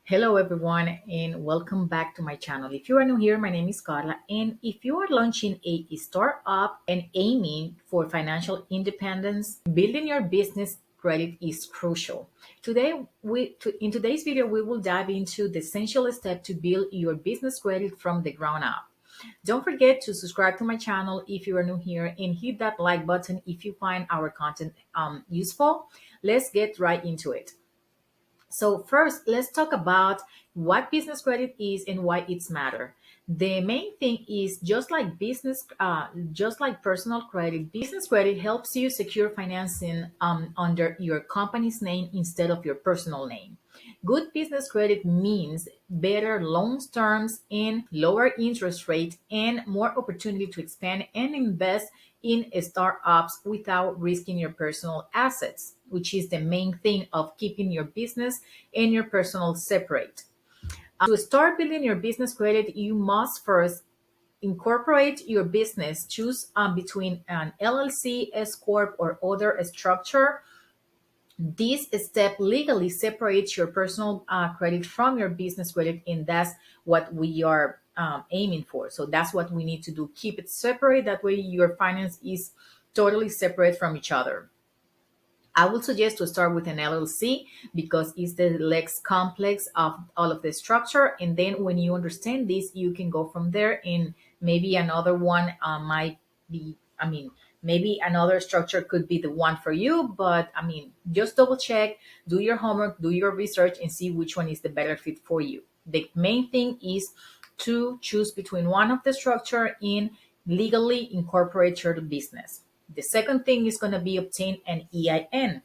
Hello, everyone, and welcome back to my channel. If you are new here, my name is Carla, and if you are launching a startup and aiming for financial independence, building your business credit is crucial. In today's video, we will dive into the essential step to build your business credit from the ground up. Don't forget to subscribe to my channel if you are new here and hit that like button if you find our content useful. Let's get right into it. So first, let's talk about what business credit is and why it's matter. The main thing is just like personal credit, business credit helps you secure financing under your company's name instead of your personal name. Good business credit means better loan terms and lower interest rate and more opportunity to expand and invest in startups without risking your personal assets, which is the main thing of keeping your business and your personal separate. To start building your business credit, you must first incorporate your business. Choose between an LLC, S corp, or other structure. This step legally separates your personal credit from your business credit, and that's what we are aiming for. So that's what we need to do. Keep it separate. That way, your finance is totally separate from each other. I would suggest to start with an LLC because it's the less complex of all of the structure. And then when you understand this, you can go from there. And maybe another one might be, maybe another structure could be the one for you. But just double check, do your homework, do your research, and see which one is the better fit for you. The main thing is to choose between one of the structure and legally incorporate your business. The second thing is going to be obtain an EIN.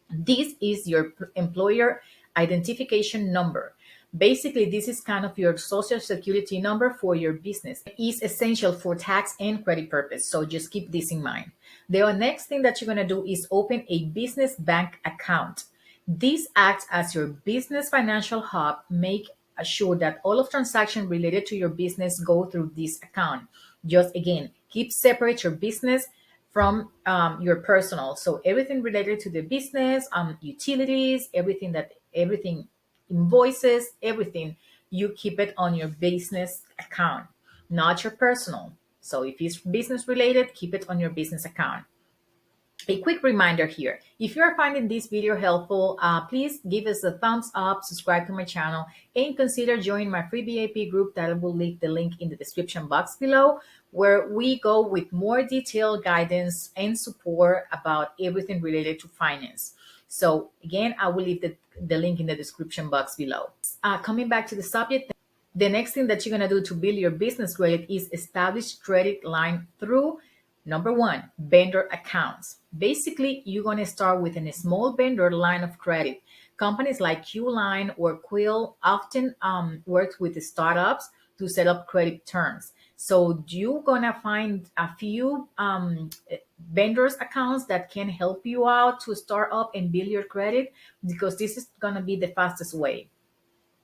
This is your employer identification number. Basically, this is kind of your social security number for your business. It is essential for tax and credit purpose. So just keep this in mind. The next thing that you're going to do is open a business bank account. This acts as your business financial hub. Make sure that all of transactions related to your business go through this account. Just again, keep separate your business from your personal. So everything related to the business, utilities, everything, invoices, everything, you keep it on your business account, not your personal. So if it's business related, keep it on your business account. A quick reminder here, if you are finding this video helpful, please give us a thumbs up, subscribe to my channel, and consider joining my free VIP group that I will leave the link in the description box below, where we go with more detailed guidance and support about everything related to finance. So again, I will leave the link in the description box below. Coming back to the subject, the next thing that you're going to do to build your business credit is establish credit line through number one, vendor accounts. Basically, you're going to start with a small vendor line of credit. Companies like Qline or Quill often work with the startups to set up credit terms. So you're going to find a few vendors accounts that can help you out to start up and build your credit, because this is going to be the fastest way.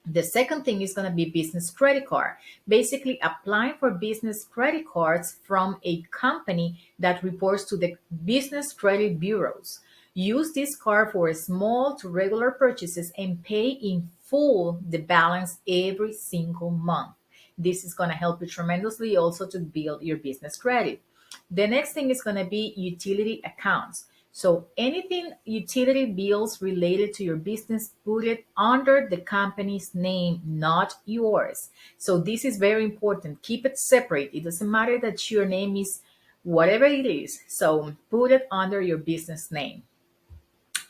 The second thing is going to be business credit card. Basically, applying for business credit cards from a company that reports to the business credit bureaus. Use this card for small to regular purchases and pay in full the balance every single month. This is going to help you tremendously also to build your business credit. The next thing is going to be utility accounts. So anything utility bills related to your business, put it under the company's name, not yours. So this is very important. Keep it separate. It doesn't matter that your name is whatever it is. So put it under your business name.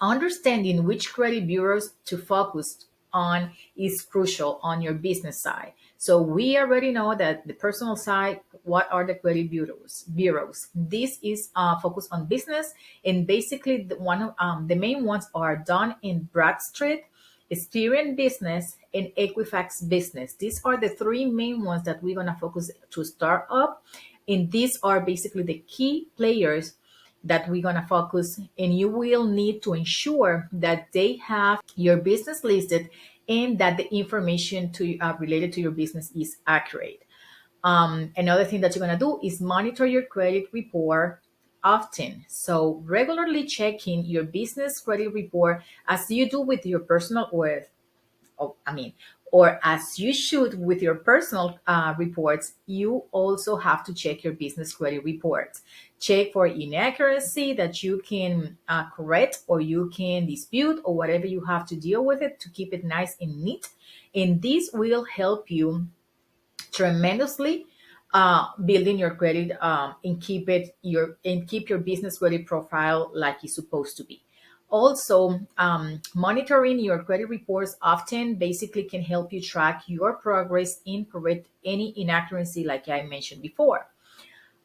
Understanding which credit bureaus to focus on is crucial on your business side. So we already know that the personal side, what are the credit bureaus? This is focused on business, and basically the main ones are Dun and Bradstreet, Experian Business, and Equifax Business. These are the three main ones that we're gonna focus to start up, and these are basically the key players that we're going to focus, and you will need to ensure that they have your business listed and that the information to related to your business is accurate. Another thing that you're going to do is monitor your credit report often. So regularly checking your business credit report as you do with your personal or or as you should with your personal reports, you also have to check your business credit reports. Check for inaccuracy that you can correct or you can dispute or whatever you have to deal with it to keep it nice and neat. And this will help you tremendously building your credit and keep your business credit profile like it's supposed to be. Also, monitoring your credit reports often basically can help you track your progress and correct any inaccuracy, like I mentioned before.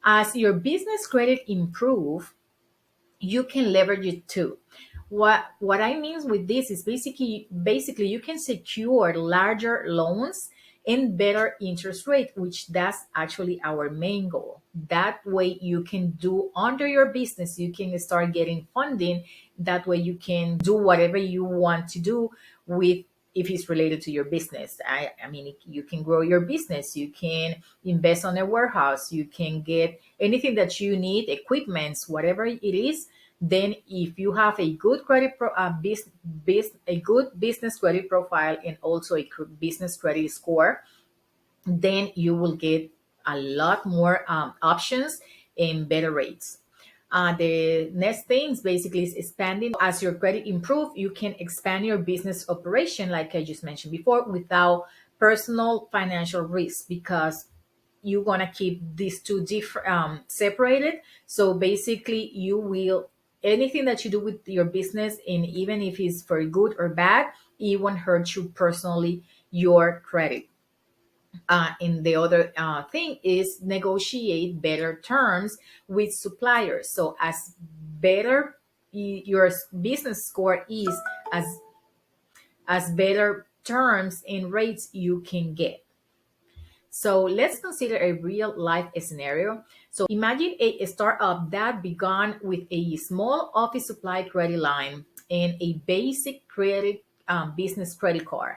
As your business credit improve, you can leverage it too. What I mean with this is basically you can secure larger loans and better interest rate, which that's actually our main goal. That way you can do under your business, you can start getting funding. That way you can do whatever you want to do with, if it's related to your business. I mean, you can grow your business, you can invest on a warehouse, you can get anything that you need, equipments, whatever it is. Then if you have a good a good business credit profile and also a business credit score, then you will get a lot more options and better rates. The next things basically is expanding. As your credit improve, you can expand your business operation, like I just mentioned before, without personal financial risk, because you're gonna keep these two different separated. So basically, you will, anything that you do with your business, and even if it's for good or bad, it won't hurt you personally, your credit. And the other thing is negotiate better terms with suppliers. So as better your business score is, as better terms and rates you can get. So let's consider a real life scenario. So imagine a startup that began with a small office supply credit line and a basic credit business credit card.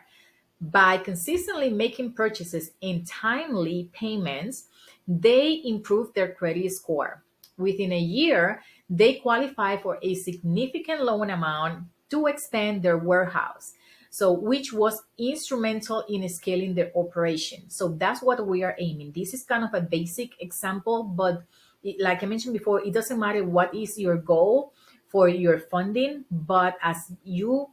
By consistently making purchases and timely payments, they improve their credit score. Within a year, they qualify for a significant loan amount to expand their warehouse. So, which was instrumental in scaling their operation. So, that's what we are aiming. This is kind of a basic example, but like I mentioned before, it doesn't matter what is your goal for your funding, but as you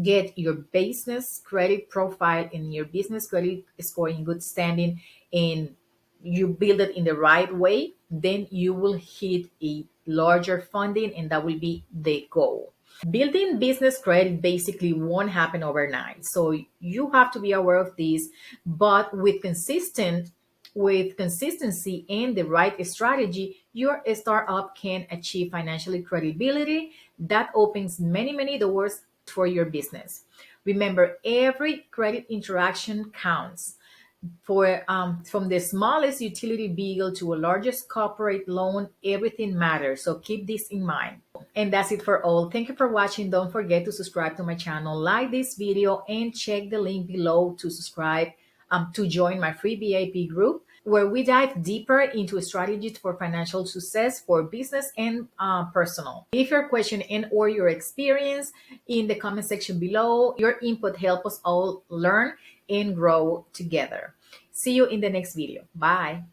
get your business credit profile and your business credit score in good standing and you build it in the right way, then you will hit a larger funding, and that will be the goal. Building business credit basically won't happen overnight, so you have to be aware of this. But with consistency and the right strategy, your startup can achieve financial credibility that opens many doors for your business. Remember, every credit interaction counts. From the smallest utility bill to a largest corporate loan, everything matters. So keep this in mind. And that's it for all. Thank you for watching. Don't forget to subscribe to my channel, like this video, and check the link below to subscribe to join my free VIP group, where we dive deeper into strategies for financial success for business and personal. Leave your question and or your experience in the comment section below. Your input helps us all learn and grow together. See you in the next video. Bye.